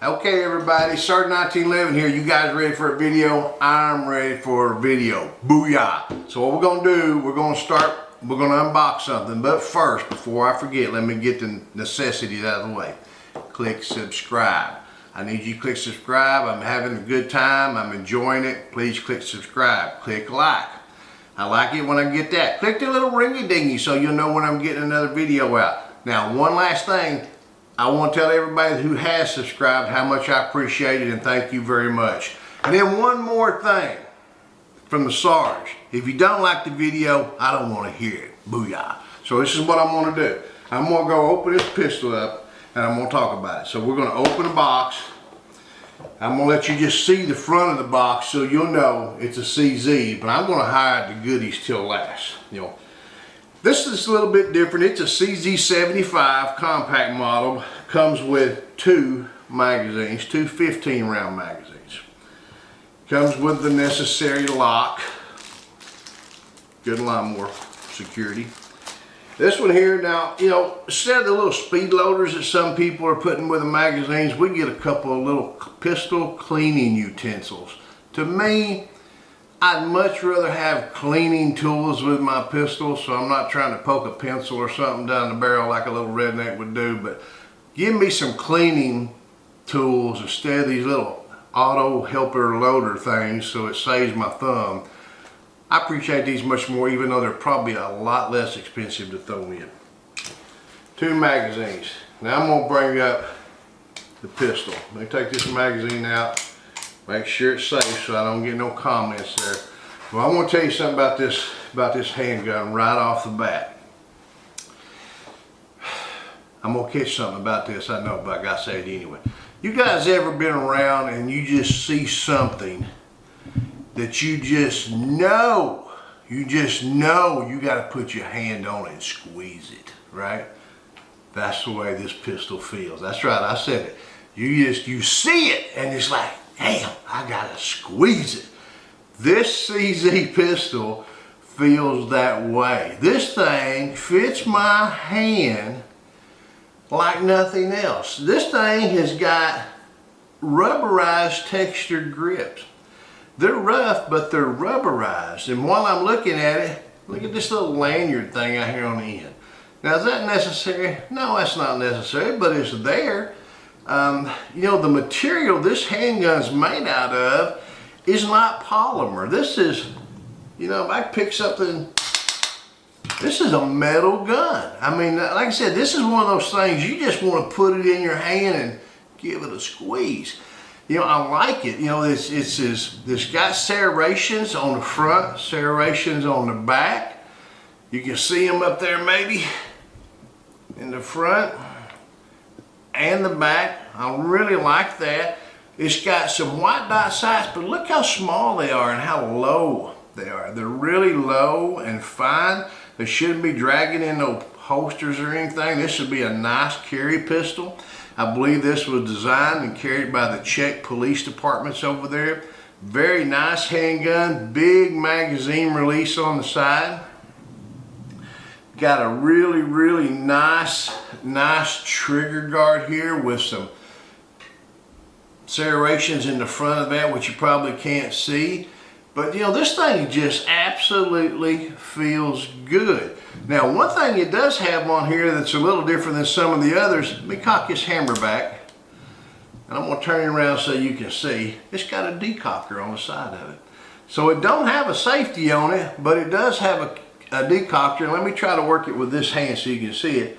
Okay everybody, Sarge 1911 here. You guys ready for a video? I'm ready for a video. Booyah! So what we're gonna do, we're gonna unbox something. But first, before I forget, let me get the necessities out of the way. Click subscribe. I need you to click subscribe. I'm having a good time. I'm enjoying it. Please click subscribe. Click like. I like it when I get that. Click the little ringy dingy so you'll know when I'm getting another video out. Now, one last thing. I want to tell everybody who has subscribed how much I appreciate it and thank you very much. And then one more thing from the Sarge. If you don't like the video, I don't want to hear it. Booyah. So this is what I'm going to do. I'm going to go open this pistol up and I'm going to talk about it. So we're going to open the box. I'm going to let you just see the front of the box so you'll know it's a CZ, but I'm going to hide the goodies till last. You know, this is a little bit different. It's a CZ75 compact model. Comes with two magazines, two 15-round magazines. Comes with the necessary lock. Good lawnmower security. This one here, now, you know, instead of the little speed loaders that some people are putting with the magazines, we get a couple of little pistol cleaning utensils. To me, I'd much rather have cleaning tools with my pistol, so I'm not trying to poke a pencil or something down the barrel like a little redneck would do, but give me some cleaning tools instead of these little auto helper loader things so it saves my thumb. I appreciate these much more, even though they're probably a lot less expensive to throw in. Two magazines. Now I'm going to bring up the pistol. Let me take this magazine out. Make sure it's safe so I don't get no comments there. Well, I want to tell you something about this handgun right off the bat. I'm going to catch something about this, I know, but I got to say it anyway. You guys ever been around and you just see something that you just know you got to put your hand on it and squeeze it, right? That's the way this pistol feels. That's right, I said it. You see it and it's like, damn, I gotta squeeze it. This CZ pistol feels that way. This thing fits my hand like nothing else. This thing has got rubberized textured grips. They're rough, but they're rubberized. And while I'm looking at it, look at this little lanyard thing out here on the end. Now, is that necessary? No, that's not necessary, but it's there. You know, the material this handgun's made out of is not polymer. This is, you know, if I pick something, this is a metal gun. I mean, like I said, this is one of those things you just want to put it in your hand and give it a squeeze. You know, I like it. You know, it's got serrations on the front, serrations on the back. You can see them up there maybe in the front and the back. I really like that. It's got some white dot sights, but look how small they are and how low they are. They're really low and fine. They shouldn't be dragging in no holsters or anything. This should be a nice carry pistol. I believe this was designed and carried by the Czech police departments over there. Very nice handgun, big magazine release on the side. Got a really, really nice trigger guard here with some serrations in the front of that, which you probably can't see. But you know, this thing just absolutely feels good. Now, one thing it does have on here that's a little different than some of the others, let me cock this hammer back. And I'm gonna turn it around so you can see. It's got a decocker on the side of it. So it don't have a safety on it, but it does have a decocker. Let me try to work it with this hand so you can see it.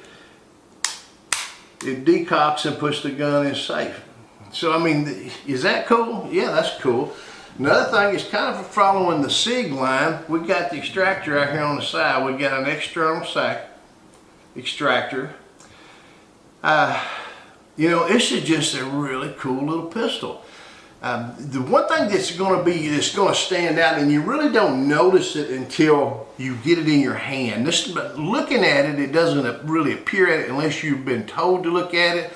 It decocks and puts the gun in safe. So, I mean, is that cool? Yeah, that's cool. Another thing is kind of following the SIG line. We got the extractor out here on the side. We got an external extractor. You know, this is just a really cool little pistol. The one thing that's going to stand out, and you really don't notice it until you get it in your hand. Looking at it, it doesn't really appear at it unless you've been told to look at it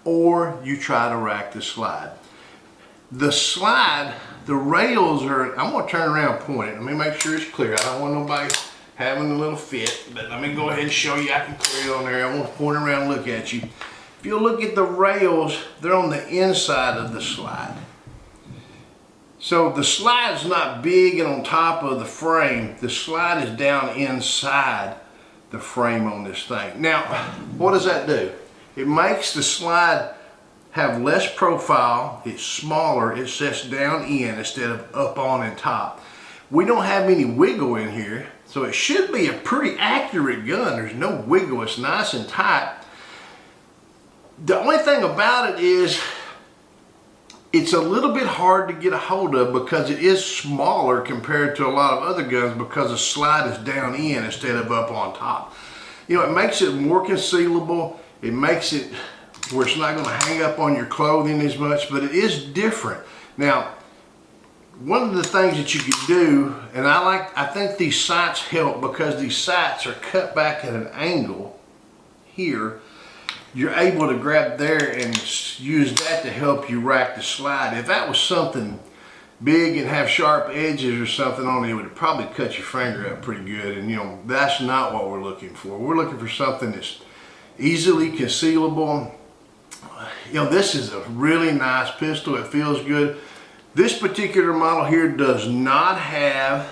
or you try to rack the slide. The slide, the rails are, I'm going to turn around and point it. Let me make sure it's clear. I don't want nobody having a little fit, but let me go ahead and show you I can clear it on there. I want to point around and look at you. If you'll look at the rails, they're on the inside of the slide. So the slide's not big and on top of the frame. The slide is down inside the frame on this thing. Now, what does that do? It makes the slide have less profile, it's smaller, it sets down in instead of up on and top. We don't have any wiggle in here, so it should be a pretty accurate gun. There's no wiggle, it's nice and tight. The only thing about it is it's a little bit hard to get a hold of because it is smaller compared to a lot of other guns because the slide is down in instead of up on top. You know, it makes it more concealable. It makes it where it's not going to hang up on your clothing as much, but it is different. Now, one of the things that you can do, and I think these sights help because these sights are cut back at an angle here. You're able to grab there and use that to help you rack the slide. If that was something big and have sharp edges or something on it, it would probably cut your finger up pretty good. And you know, that's not what we're looking for. We're looking for something that's easily concealable. You know, this is a really nice pistol. It feels good. This particular model here does not have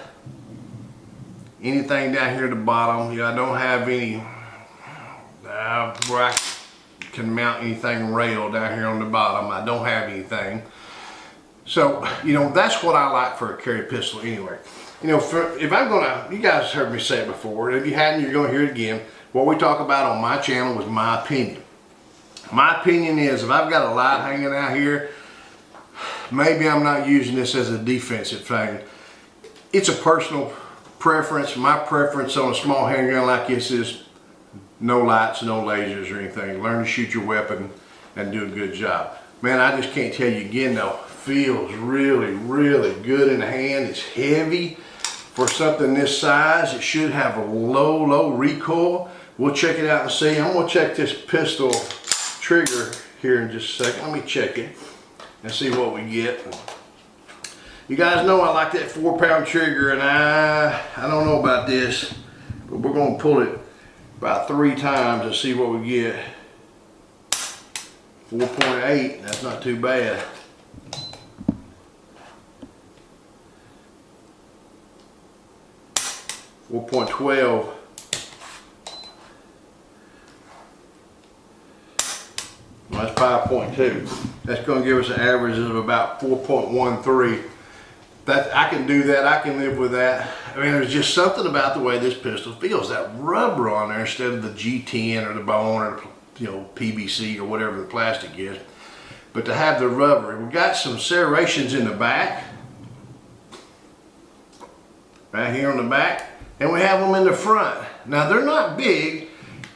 anything down here at the bottom. You know, I don't have any where I can mount anything rail down here on the bottom. I don't have anything. So, you know, that's what I like for a carry pistol anyway. You know, if I'm gonna, you guys heard me say it before, and if you hadn't, you're gonna hear it again. What we talk about on my channel is my opinion. My opinion is if I've got a light hanging out here, maybe I'm not using this as a defensive thing. It's a personal preference. My preference on a small handgun like this is no lights, no lasers or anything. Learn to shoot your weapon and do a good job. Man, I just can't tell you again though, feels really, really good in the hand. It's heavy for something this size. It should have a low recoil. We'll check it out and see. I'm gonna check this pistol trigger here in just a second. Let me check it and see what we get. You guys know I like that 4-pound trigger, and I don't know about this, but we're gonna pull it about 3 times and see what we get. 4.8, that's not too bad. .12. Well, that's 5.2. That's going to give us an average of about 4.13. That I can do that. I can live with that. I mean, there's just something about the way this pistol feels. That rubber on there instead of the G10 or the bone or, you know, PVC or whatever the plastic is. But to have the rubber, we've got some serrations in the back, right here on the back, and we have them in the front. Now they're not big,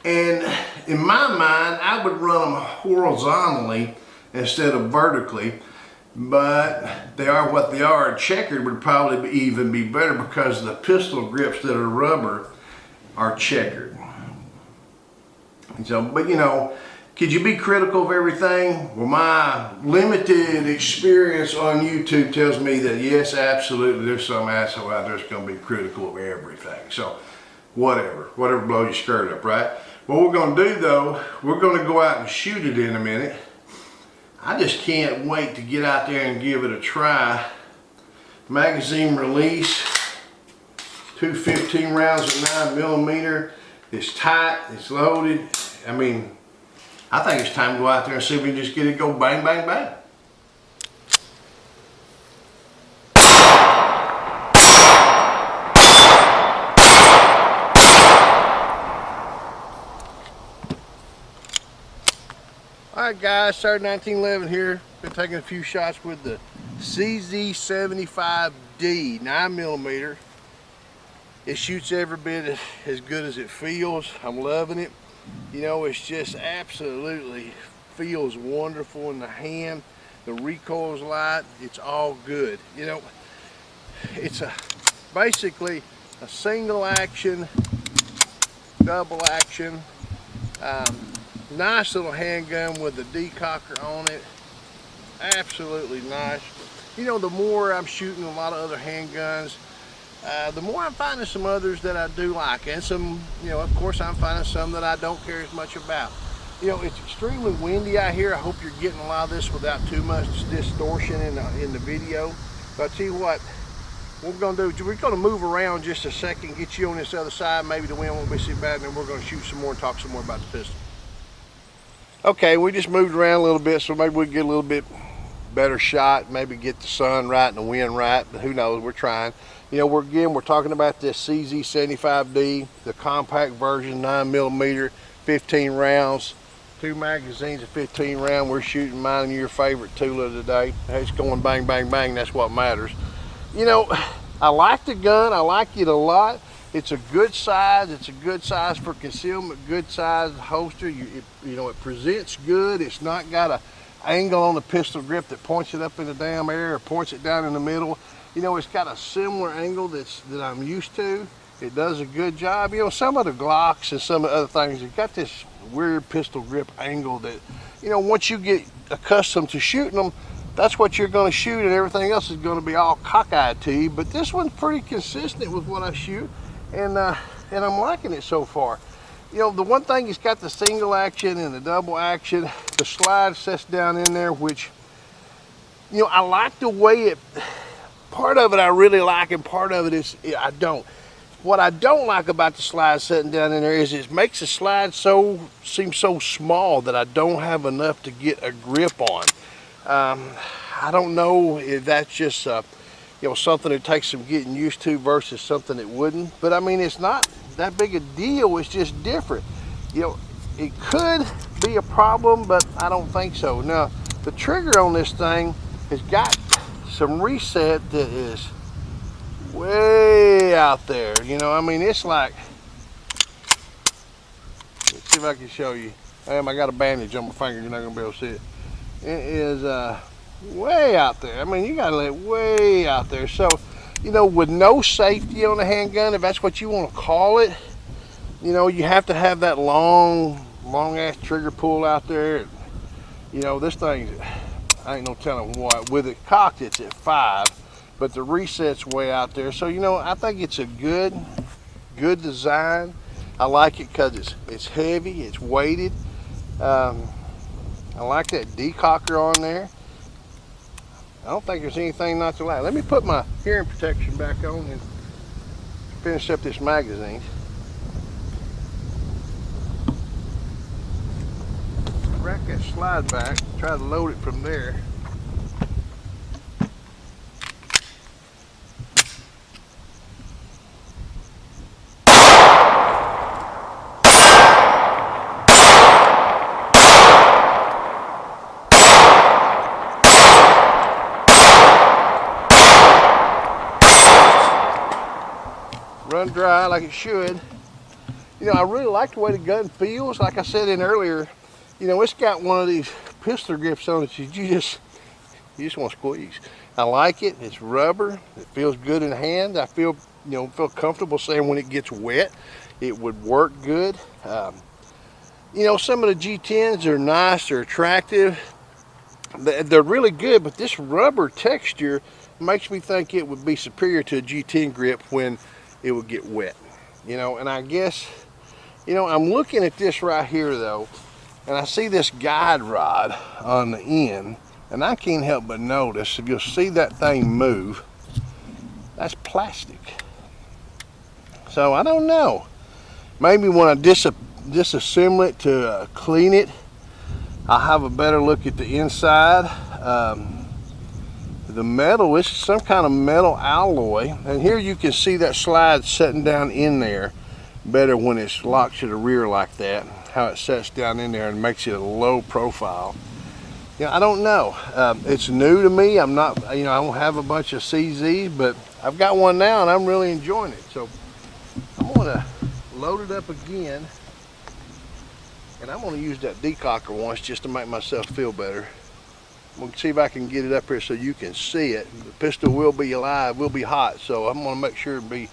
and in my mind, I would run them horizontally instead of vertically. But they are what they are. Checkered would probably even be better because the pistol grips that are rubber are checkered. And so, but you know, could you be critical of everything? Well, my limited experience on YouTube tells me that yes, absolutely, there's some asshole out there that's going to be critical of everything. So, whatever blows your skirt up, right? What we're going to do though, we're going to go out and shoot it in a minute. I just can't wait to get out there and give it a try. Magazine release, 215 rounds of 9mm. It's tight, it's loaded. I mean, I think it's time to go out there and see if we can just get it go bang, bang, bang. Alright guys, Sarge 1911 here. Been taking a few shots with the CZ75D 9mm. It shoots every bit as good as it feels. I'm loving it. You know, it's just absolutely feels wonderful in the hand. The recoil's light. It's all good. You know, it's basically a single action, double action. Nice little handgun with a decocker on it. Absolutely nice. You know, the more I'm shooting a lot of other handguns, the more I'm finding some others that I do like, and some, you know, of course I'm finding some that I don't care as much about. You know, it's extremely windy out here. I hope you're getting a lot of this without too much distortion in the video. But I tell you what we're going to do, we're going to move around just a second, get you on this other side. Maybe the wind won't be so bad, and then we're going to shoot some more and talk some more about the pistol. Okay, we just moved around a little bit, so maybe we can get a little bit better shot, maybe get the sun right and the wind right, but who knows, we're trying. You know, we're talking about this CZ75D, the compact version, 9mm, 15 rounds, 2 magazines of 15 round. We're shooting mine and your favorite Tula today. It's going bang, bang, bang. That's what matters. You know, I like the gun. I like it a lot. It's a good size. It's a good size for concealment, good size holster. You know, it presents good. It's not got a angle on the pistol grip that points it up in the damn air or points it down in the middle. You know, it's got a similar angle that I'm used to. It does a good job. You know, some of the Glocks and some of the other things, it's got this weird pistol grip angle that, you know, once you get accustomed to shooting them, that's what you're going to shoot, and everything else is going to be all cockeyed to you. But this one's pretty consistent with what I shoot, and I'm liking it so far. You know, the one thing, it's got the single action and the double action. The slide sets down in there, which, you know, I like the way it, part of it I really like, and part of it is I don't. What I don't like about the slide sitting down in there is it makes the slide seem so small that I don't have enough to get a grip on. I don't know if that's just you know, something that takes some getting used to versus something that wouldn't. But I mean, it's not that big a deal. It's just different. You know, it could be a problem, but I don't think so. Now, the trigger on this thing has got some reset that is way out there. You know, I mean, it's like, let's see if I can show you. I got a bandage on my finger. You're not gonna be able to see it. It is way out there. I mean, you gotta let it way out there. So, you know, with no safety on the handgun, if that's what you want to call it, you know, you have to have that long ass trigger pull out there. You know, this thing, I ain't no telling what. With it cocked, it's at 5, but the reset's way out there. So, you know, I think it's a good design. I like it because it's heavy, it's weighted. I like that decocker on there. I don't think there's anything not to like. Let me put my hearing protection back on and finish up this magazine. Rack that slide back, try to load it from there. Run dry like it should. You know, I really like the way the gun feels. Like I said in earlier, you know, it's got one of these pistol grips on it that you just want to squeeze. I like it. It's rubber. It feels good in the hand. I feel, you know, comfortable saying when it gets wet, it would work good. You know, some of the G10s are nice. They're attractive. They're really good, but this rubber texture makes me think it would be superior to a G10 grip when it would get wet. You know, and I guess, you know, I'm looking at this right here though, and I see this guide rod on the end, and I can't help but notice, if you'll see that thing move, that's plastic. So I don't know, maybe when I disassemble it to clean it, I'll have a better look at the inside. The metal, this is some kind of metal alloy, and here you can see that slide setting down in there better when it's locked to the rear like that, how it sets down in there and makes it a low profile. Yeah, I don't know. It's new to me. I'm not, you know, I don't have a bunch of CZs, but I've got one now and I'm really enjoying it. So I'm gonna load it up again, and I'm gonna use that decocker once just to make myself feel better. We'll see if I can get it up here so you can see it. The pistol will be alive, will be hot, so I'm gonna make sure to be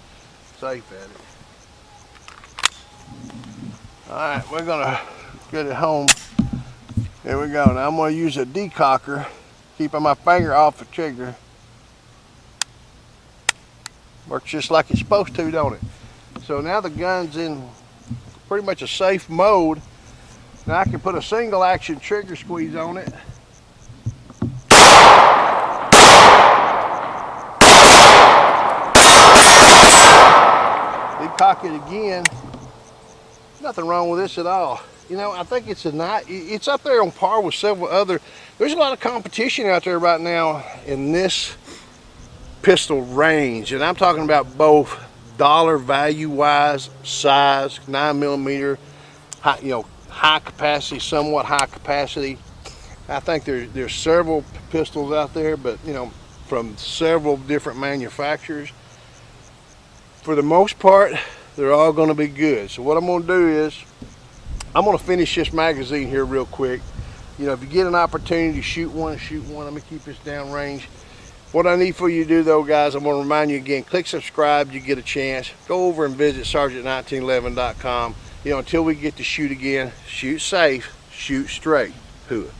safe at it. All right, we're gonna get it home. There we go. Now I'm gonna use a decocker, keeping my finger off the trigger. Works just like it's supposed to, don't it? So now the gun's in pretty much a safe mode. Now I can put a single action trigger squeeze on it. Cock it again. Nothing wrong with this at all. You know, I think it's it's up there on par with several other. There's a lot of competition out there right now in this pistol range, and I'm talking about both dollar value wise, size, 9mm, high capacity, somewhat high capacity. I think there's several pistols out there, but from several different manufacturers. For the most part, they're all going to be good. So what I'm going to do is I'm going to finish this magazine here real quick. If you get an opportunity to shoot one, shoot one. Let me keep this down range. What I need for you to do though, guys, I'm going to remind you again, click subscribe, you get a chance. Go over and visit sarge1911.com. Until we get to shoot again, shoot safe, shoot straight. Hooah.